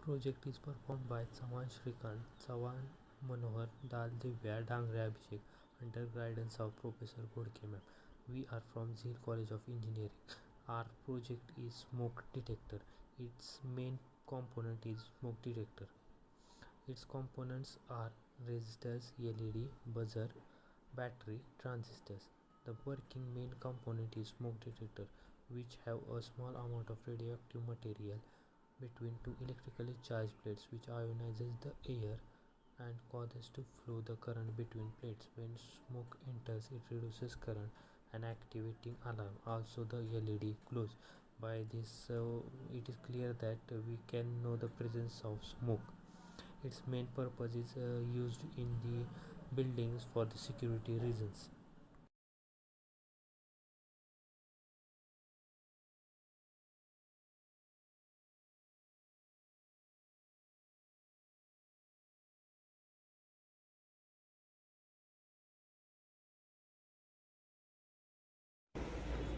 project is performed by Saman Shrikant, Sawan Manohar, Dal Divya, Dangre Abhishek under guidance of Professor Godke ma'am. We are from Zeel College of Engineering. Our project is smoke detector. Its main component is smoke detector. Its components are resistors, LED, buzzer, battery, transistors. The working main component is smoke detector, which have a small amount of radioactive material between two electrically charged plates which ionizes the air and causes to flow the current between plates. When smoke enters, it reduces current and activating alarm. Also, the LED glows. By this, it is clear that we can know the presence of smoke. Its main purpose is used in the buildings for the security reasons.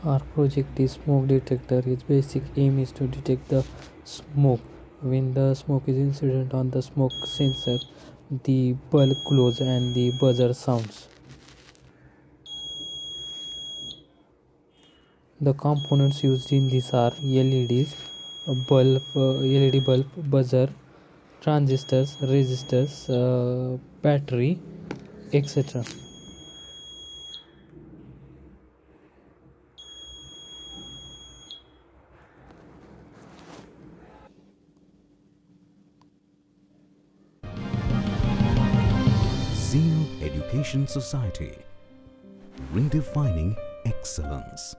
Our project is smoke detector. Its basic aim is to detect the smoke. When the smoke is incident on the smoke sensor, the bulb glows and the buzzer sounds. The components used in this are LEDs, LED bulb, buzzer, transistors, resistors, battery, etc. Zeal Education Society, redefining excellence.